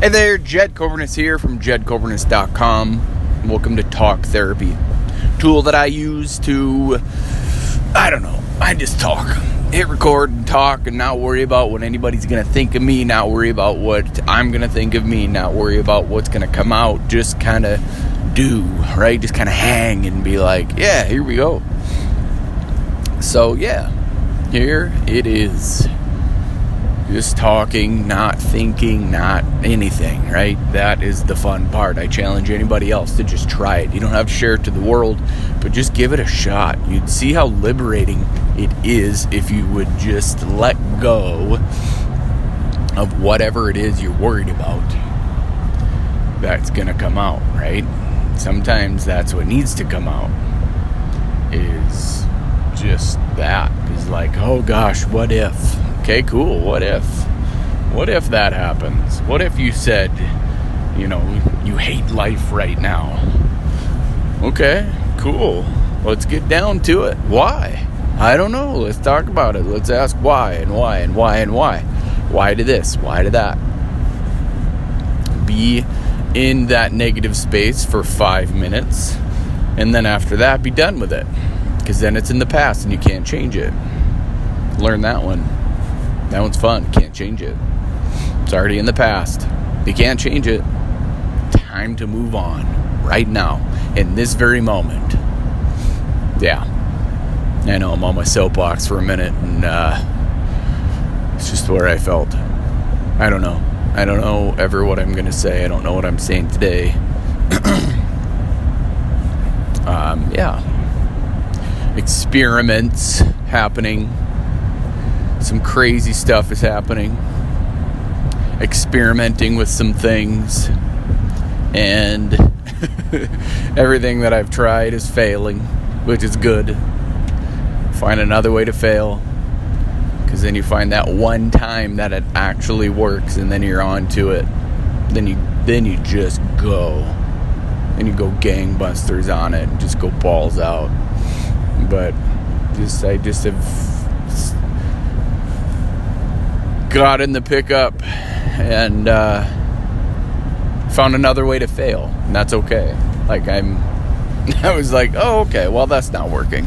Hey there, Jed Coverness here from jedcoverness.com. Welcome to Talk Therapy, tool that I use to, I just talk. Hit record and talk and not worry about what anybody's going to think of me, not worry about what I'm going to think of me, not worry about what's going to come out, just kind of do, right? Just kind of hang and be like, yeah, here we go. So, yeah, here it is. Just talking, not thinking, not anything, right? That is the fun part. I challenge anybody else to just try it. You don't have to share it to the world, but just give it a shot. You'd see how liberating it is if you would just let go of whatever it is you're worried about that's going to come out, right? Sometimes that's what needs to come out, is just that. Is like, oh gosh, what if? Okay, cool. What if? What if that happens? What if you said, you hate life right now? Okay, cool. Let's get down to it. Why? I don't know. Let's talk about it. Let's ask why and why and why and why. Why to this? Why to that? Be in that negative space for 5 minutes, and then after that, be done with it. Because then it's in the past and you can't change it. Learn that one. That one's fun. Can't change it. It's already in the past. You can't change it. Time to move on. Right now. In this very moment. Yeah. I know I'm on my soapbox for a minute, and it's just where I felt. I don't know. I don't know ever what I'm going to say. I don't know what I'm saying today. Yeah. Experiments happening. Some crazy stuff is happening. Experimenting with some things. And everything that I've tried is failing, which is good. Find another way to fail. Because then you find that one time that it actually works, and then you're on to it. Then you just go. And you go gangbusters on it and just go balls out. But I just have got in the pickup and found another way to fail, and that's okay. I was like, oh, okay, well, that's not working.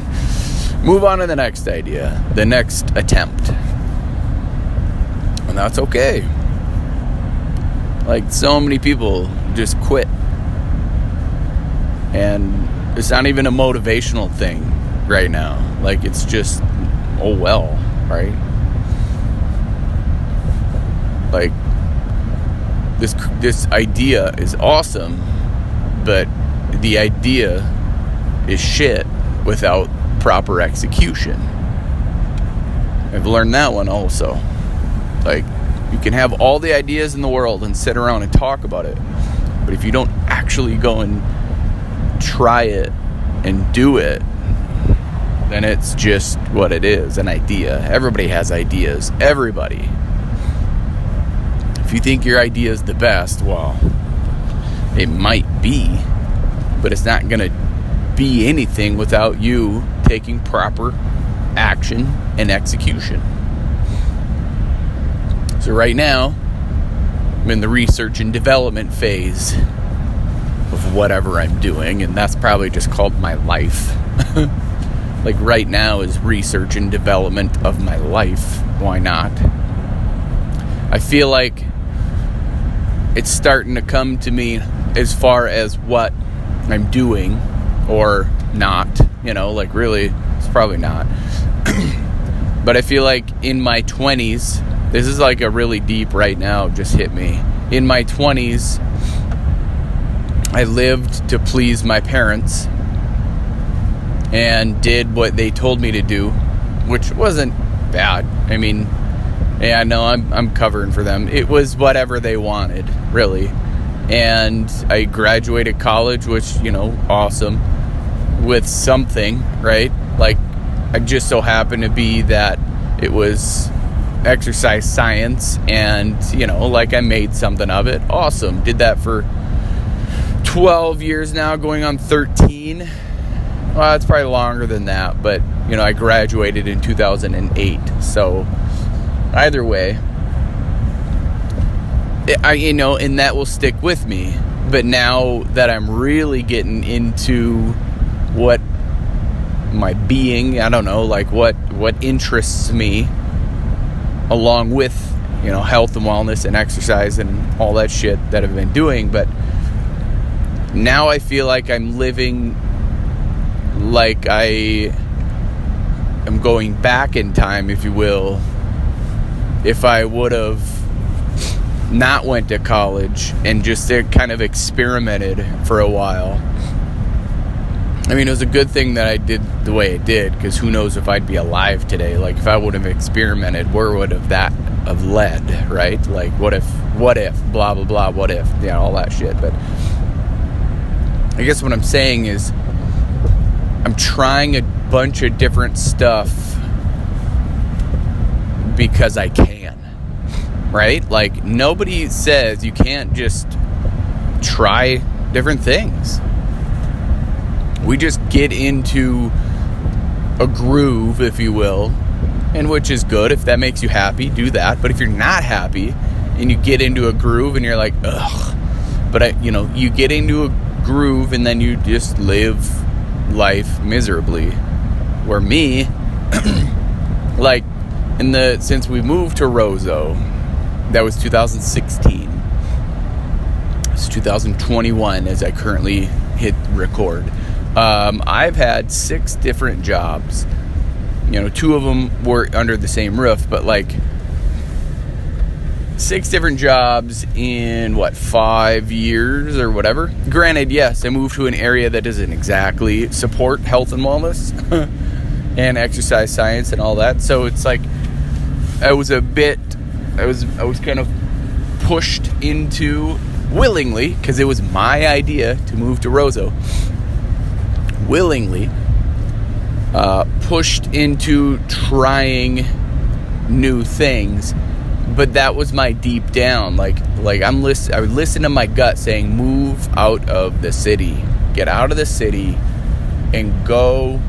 Move on to the next idea, the next attempt, and that's okay. Like, so many people just quit, and it's not even a motivational thing right now. Like, it's just, oh well, right? Like, this idea is awesome, but the idea is shit without proper execution. I've learned that one also. Like, you can have all the ideas in the world and sit around and talk about it, but if you don't actually go and try it and do it, then it's just what it is, an idea. Everybody has ideas. Everybody. If you think your idea is the best, well, it might be, but it's not going to be anything without you taking proper action and execution. So right now, I'm in the research and development phase of whatever I'm doing, and that's probably just called my life. Like, right now is research and development of my life. Why not? I feel like it's starting to come to me as far as what I'm doing or not. Like, really, it's probably not. But I feel like in my 20s, this is like a really deep right now, just hit me. In my 20s, I lived to please my parents and did what they told me to do, which wasn't bad. I mean, yeah, no, I'm covering for them. It was whatever they wanted, really. And I graduated college, which, awesome, with something, right? Like, I just so happened to be that it was exercise science, and, like, I made something of it. Awesome. Did that for 12 years now, going on 13. Well, it's probably longer than that, but, I graduated in 2008, so either way, and that will stick with me. But now that I'm really getting into what my being, I don't know, like what interests me, along with, health and wellness and exercise and all that shit that I've been doing. But now I feel like I'm living like I am going back in time, if you will, if I would have not went to college and just kind of experimented for a while. I mean, it was a good thing that I did the way I did, because who knows if I'd be alive today. Like, if I would have experimented, where would that have led, right? Like, what if, blah, blah, blah, what if, all that shit. But I guess what I'm saying is I'm trying a bunch of different stuff because I can, right? Like, nobody says you can't just try different things. We just get into a groove, if you will, and which is good. If that makes you happy, do that. But if you're not happy and you get into a groove and you're like, ugh, but you get into a groove and then you just live life miserably. Where me, like, since we moved to Roseau, that was 2016. It's 2021 as I currently hit record. I've had 6 different jobs. 2 of them were under the same roof, but like 6 different jobs in 5 years or whatever. Granted, yes, I moved to an area that doesn't exactly support health and wellness and exercise science and all that. So it's like I was kind of pushed into, willingly, because it was my idea to move to Roseau, willingly pushed into trying new things. But that was my deep down, like I would listen to my gut saying, move out of the city, get out of the city and go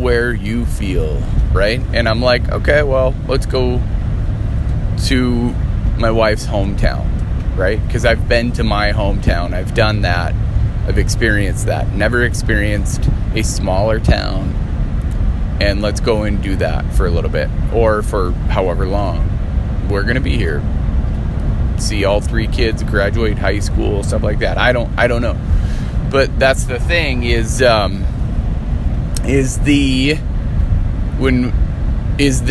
where you feel, right? And I'm like, okay, well, let's go to my wife's hometown, right? Because I've been to my hometown. I've done that. I've experienced that. Never experienced a smaller town. And let's go and do that for a little bit, or for however long we're going to be here. See all 3 kids graduate high school, stuff like that. I don't know. But that's the thing is the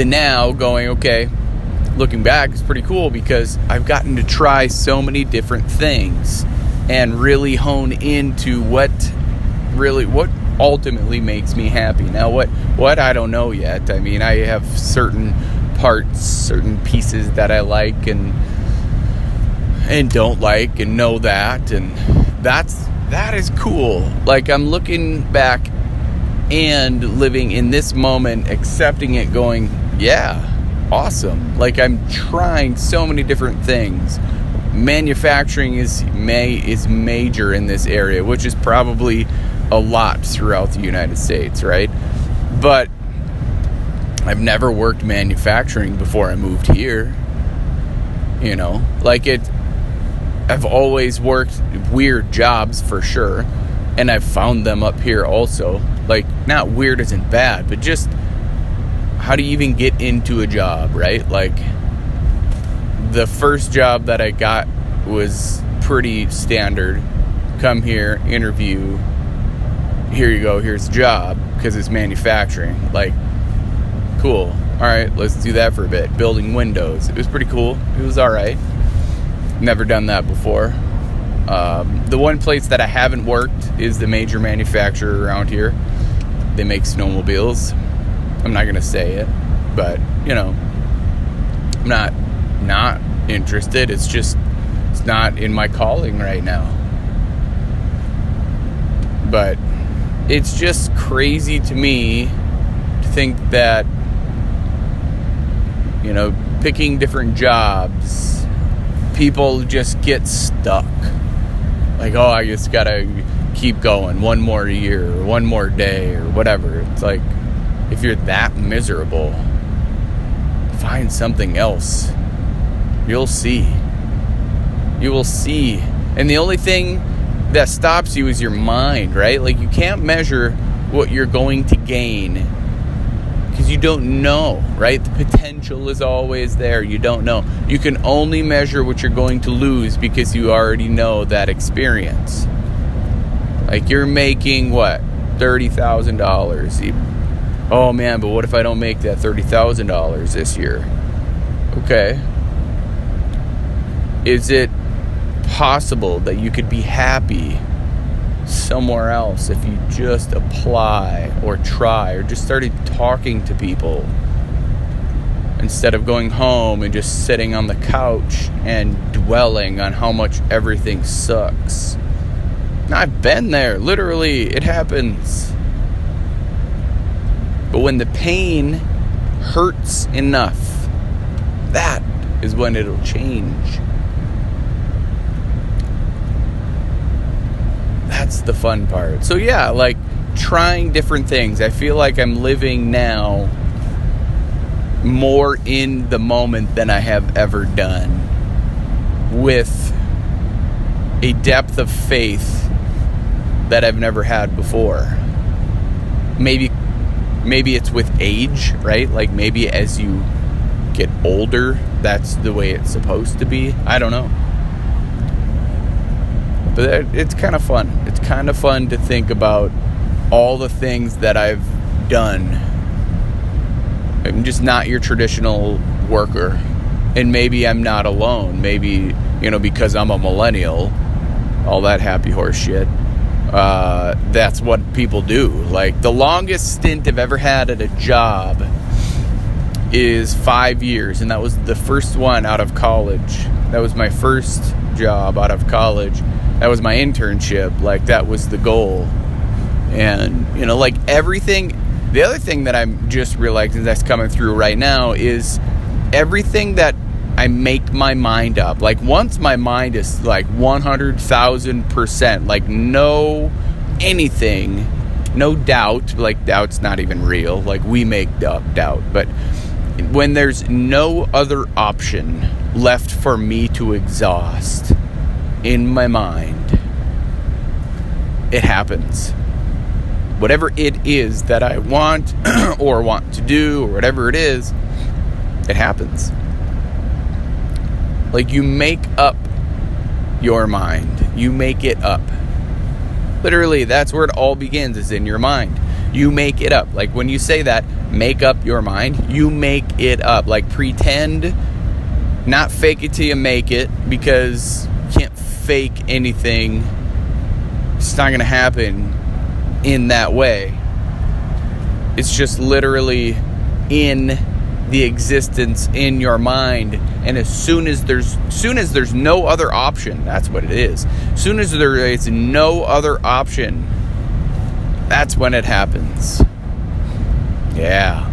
now going, okay, looking back is pretty cool, because I've gotten to try so many different things and really hone into what ultimately makes me happy. Now what I don't know yet. I mean, I have certain parts, certain pieces that I like and don't like, and know that, and that is cool. Like, I'm looking back and living in this moment, accepting it, going, yeah, awesome. Like, I'm trying so many different things. Manufacturing is major in this area, which is probably a lot throughout the United States, right? But I've never worked manufacturing before I moved here. I've always worked weird jobs for sure, and I've found them up here also. Like, not weird isn't bad, but just how do you even get into a job, right? Like, the first job that I got was pretty standard. Come here, interview, here you go, here's the job, because it's manufacturing. Like, cool. All right, let's do that for a bit. Building windows. It was pretty cool. It was all right. Never done that before. The one place that I haven't worked is the major manufacturer around here. They make snowmobiles. I'm not going to say it, but, I'm not interested. It's not in my calling right now. But it's just crazy to me to think that, picking different jobs, people just get stuck. Like, oh, I just gotta keep going one more year or one more day or whatever. It's like, if you're that miserable, find something else. You'll see. You will see. And the only thing that stops you is your mind, right? Like, you can't measure what you're going to gain because you don't know, right? The potential is always there. You don't know. You can only measure what you're going to lose because you already know that experience. Like, you're making what? $30,000. Oh man, but what if I don't make that $30,000 this year? Okay. Is it possible that you could be happy somewhere else if you just apply or try or just started talking to people instead of going home and just sitting on the couch and dwelling on how much everything sucks? I've been there. Literally, it happens. But when the pain hurts enough, that is when it'll change. That's the fun part. So yeah, like, trying different things. I feel like I'm living now more in the moment than I have ever done, with a depth of faith that I've never had before. Maybe it's with age, right? Like, maybe as you get older, that's the way it's supposed to be. I don't know. But it's kind of fun. It's kind of fun to think about all the things that I've done. I'm just not your traditional worker. And maybe I'm not alone. Maybe, because I'm a millennial, all that happy horse shit. That's what people do. Like, the longest stint I've ever had at a job is 5 years, and that was the first one out of college. That was my first job out of college. That was my internship. Like, that was the goal. And, like, everything. The other thing that I'm just realizing that's coming through right now is everything that I make my mind up. Like, once my mind is like 100,000%, like, no anything, no doubt. Like, doubt's not even real. Like, we make up doubt. But when there's no other option left for me to exhaust in my mind, it happens. Whatever it is that I want or want to do, or whatever it is, it happens. Like, you make up your mind. You make it up. Literally, that's where it all begins, is in your mind. You make it up. Like, when you say that, make up your mind, you make it up. Like, pretend, not fake it till you make it, because you can't fake anything. It's not going to happen in that way. It's just literally in the existence in your mind. And as soon as there's no other option, that's what it is. As soon as there is no other option, that's when it happens. Yeah.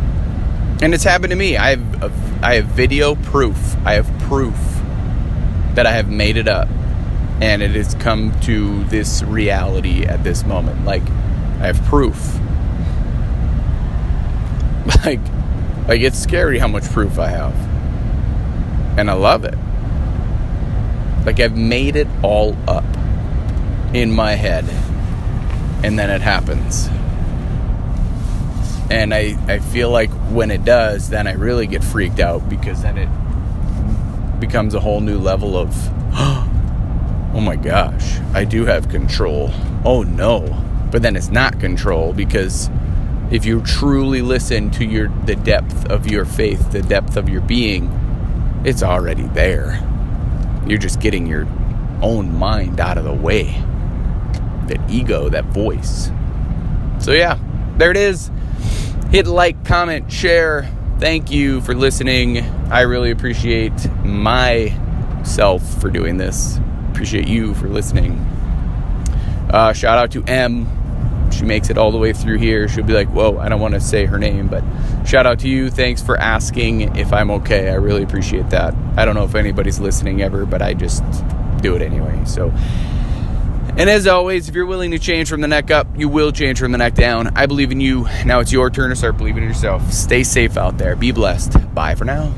And it's happened to me. I have video proof. I have proof that I have made it up, and it has come to this reality at this moment. Like, I have proof. Like, it's scary how much proof I have. And I love it. Like, I've made it all up in my head. And then it happens. And I feel like when it does, then I really get freaked out, because then it becomes a whole new level of, oh my gosh, I do have control. Oh no. But then it's not control, because if you truly listen to the depth of your faith, the depth of your being, it's already there. You're just getting your own mind out of the way. That ego, that voice. So yeah, there it is. Hit like, comment, share. Thank you for listening. I really appreciate myself for doing this. Appreciate you for listening. Shout out to M. She makes it all the way through here. She'll be like, whoa, I don't want to say her name, but shout out to you. Thanks for asking if I'm okay. I really appreciate that. I don't know if anybody's listening ever, but I just do it anyway. So, and as always, if you're willing to change from the neck up, you will change from the neck down. I believe in you. Now it's your turn to start believing in yourself. Stay safe out there. Be blessed. Bye for now.